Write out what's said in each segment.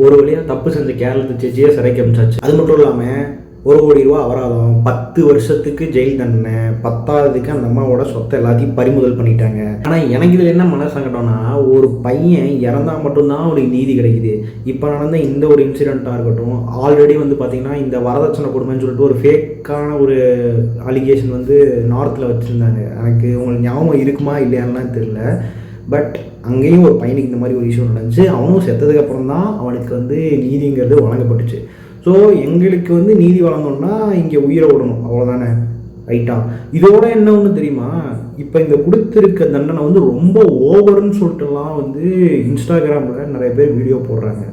ஒரு வழியாக தப்பு செஞ்ச கேரளத்து ஜட்ஜியை சிறைக்கு அமிச்சாச்சு. அது மட்டும் இல்லாமல் 1 கோடி ரூபா அபராதம், 10 வருஷத்துக்கு ஜெயில் தண்டனை, 10ஆவதுக்கு அந்த அம்மாவோட சொத்தை எல்லாத்தையும் பறிமுதல் பண்ணிட்டாங்க. ஆனால் எனக்கு இதில் என்ன மன சங்கடம்னா, ஒரு பையன் இறந்தா மட்டும்தான் அவனுக்கு நீதி கிடைக்குது. இப்போ நடந்த இந்த ஒரு இன்சிடெண்ட்டாக இருக்கட்டும், ஆல்ரெடி வந்து பார்த்திங்கன்னா இந்த வரதட்சணை கொடுமைன்னு சொல்லிட்டு ஒரு ஃபேக்கான ஒரு அலிகேஷன் வந்து நார்த்தில் வச்சுருந்தாங்க. எனக்கு உங்களுக்கு ஞாபகம் இருக்குமா இல்லையான்லாம் தெரியல. பட் அங்கேயும் ஒரு பையனுக்கு இந்த மாதிரி ஒரு இஷ்யூ நடந்துச்சு. அவனும் செத்ததுக்கப்புறம் தான் அவனுக்கு வந்து நீதிங்கிறது வழங்கப்பட்டுச்சு. ஸோ எங்களுக்கு வந்து நீதி வழங்கணும்னா இங்கே உயிரை விடணும், அவ்வளோதானே, ரைட்டா? இதோட என்ன ஒன்று தெரியுமா, இப்போ இந்த கொடுத்துருக்க தண்டனை வந்து ரொம்ப ஓவர்னு சொல்லிட்டுலாம் வந்து இன்ஸ்டாகிராமில் நிறைய பேர் வீடியோ போடுறாங்க.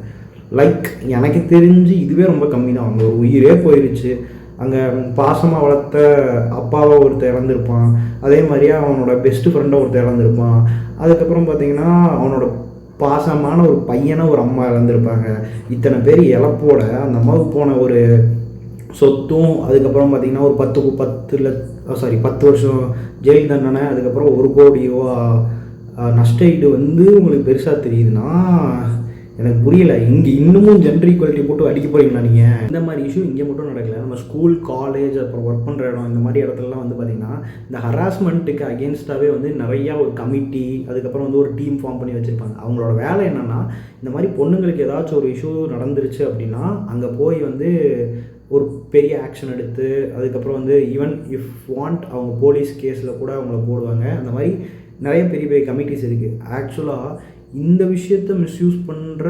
லைக் எனக்கு தெரிஞ்சு இதுவே ரொம்ப கம்மி தான். அவங்க ஒரு உயிரே போயிடுச்சு. அங்கே பாசமாக வளர்த்த அப்பாவை ஒருத்தர் இறந்துருப்பான், அதே மாதிரியே அவனோட பெஸ்ட்டு ஃப்ரெண்டை ஒருத்தர் இறந்துருப்பான். அதுக்கப்புறம் பார்த்திங்கன்னா அவனோட பாசமான ஒரு பையனை ஒரு அம்மா இழந்திருப்பாங்க. இத்தனை பேர் இழப்போட அந்த அம்மாவுக்கு போன ஒரு சொத்தும், அதுக்கப்புறம் பார்த்திங்கன்னா ஒரு 10 வருஷம் ஜெயில் தண்டனை, அதுக்கப்புறம் 1 கோடி ரூபா நஷ்ட ஈடு வந்து உங்களுக்கு பெருசாக தெரியுதுன்னா எனக்கு புரியல. இங்கே இன்னமும் ஜெண்டர் ஈக்குவாலிட்டி போட்டு அடிக்க போகிறீங்களா நீங்கள்? இந்த மாதிரி இஷ்யூ இங்கே மட்டும் நடக்கல. நம்ம ஸ்கூல், காலேஜ், அப்புறம் ஒர்க் பண்ணுற இடம், இந்த மாதிரி இடத்துலலாம் வந்து பார்த்திங்கன்னா இந்த ஹராஸ்மெண்ட்டுக்கு அகேன்ஸ்டாகவே வந்து நிறையா ஒரு கமிட்டி, அதுக்கப்புறம் வந்து ஒரு டீம் ஃபார்ம் பண்ணி வச்சுருப்பாங்க. அவங்களோட வேலை என்னென்னா, இந்த மாதிரி பொண்ணுங்களுக்கு ஏதாச்சும் ஒரு இஷ்யூ நடந்துருச்சு அப்படின்னா அங்கே போய் வந்து ஒரு பெரிய ஆக்ஷன் எடுத்து, அதுக்கப்புறம் வந்து ஈவன் இஃப் வாண்ட் அவங்க போலீஸ் கேஸில் கூட அவங்கள போடுவாங்க. அந்த மாதிரி நிறைய பெரிய பெரிய கமிட்டிஸ் இருக்குது. ஆக்சுவலாக இந்த விஷயத்தை மிஸ்யூஸ் பண்ணுற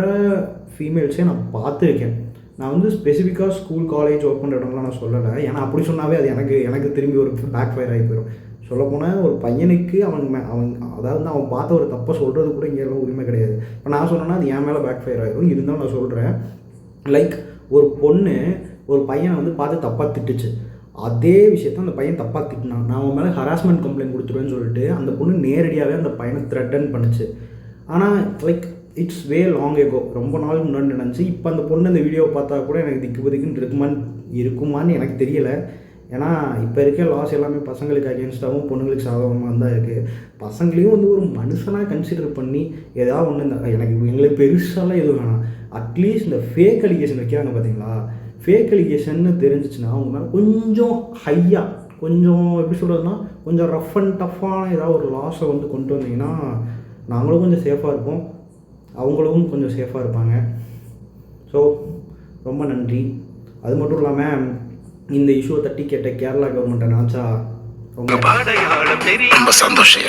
ஃபீமேல்ஸே நான் பார்த்துருக்கேன். நான் வந்து ஸ்பெசிஃபிக்காக ஸ்கூல், காலேஜ், ஒர்க் பண்ணுற இடம்லாம் நான் சொல்லலை. ஏன்னா அப்படி சொன்னாவே அது எனக்கு திரும்பி ஒரு பேக் ஃபயர் ஆகி போயிடும். சொல்லப்போனால் ஒரு பையனுக்கு அவன் அதாவது அவன் பார்த்த ஒரு தப்பை சொல்கிறது கூட இங்கே எல்லாம் உரிமை கிடையாது. இப்போ நான் சொன்னேன்னா அது என் மேலே பேக் ஃபயர் ஆகிடும். இருந்தாலும் நான் சொல்கிறேன், லைக் ஒரு பொண்ணு ஒரு பையனை வந்து பார்த்து தப்பாக திட்டுச்சு. அதே விஷயத்த அந்த பையன் தப்பாக திட்டினான். நான் அவன் மேலே ஹராஸ்மெண்ட் கம்ப்ளைண்ட் கொடுத்துருவேன்னு சொல்லிட்டு அந்த பொண்ணு நேரடியாகவே அந்த பையனை த்ரெட்டன் பண்ணுச்சு. ஆனால் like it's way long echo, ரொம்ப நாள் முன்னாடி நடந்துச்சு. இப்போ அந்த பொண்ணு அந்த வீடியோவை பார்த்தா கூட எனக்கு திக்குன்னு இருக்குமான்னு எனக்கு தெரியலை. ஏன்னா இப்போ இருக்க லாஸ் எல்லாமே பசங்களுக்கு அகேன்ஸ்டாகவும் பொண்ணுங்களுக்கு சாதகமாக தான் இருக்குது. பசங்களையும் வந்து ஒரு மனுஷனாக கன்சிடர் பண்ணி ஏதாவது ஒன்று எங்களுக்கு பெருசாலாம் எதுவும் வேணாம். அட்லீஸ்ட் இந்த ஃபேக் அலிகேஷன் வைக்கிறாங்க பார்த்தீங்களா, ஃபேக் அலிகேஷன்னு தெரிஞ்சிச்சுன்னா அவங்க மேலே கொஞ்சம் ஹையாக, கொஞ்சம் எப்படி சொல்கிறதுனா கொஞ்சம் ரஃப் அண்ட் டஃப்பான ஏதாவது ஒரு லாஸை வந்து கொண்டு வந்தீங்கன்னா நாங்களும் கொஞ்சம் சேஃபாக இருப்போம், அவங்களும் கொஞ்சம் சேஃபாக இருப்பாங்க. ஸோ ரொம்ப நன்றி. அது மட்டும் இல்லாமல் இந்த இஷ்யூவை தட்டி கேட்ட கேரளா கவர்மெண்ட்டை நினச்சா ரொம்ப சந்தோஷம்.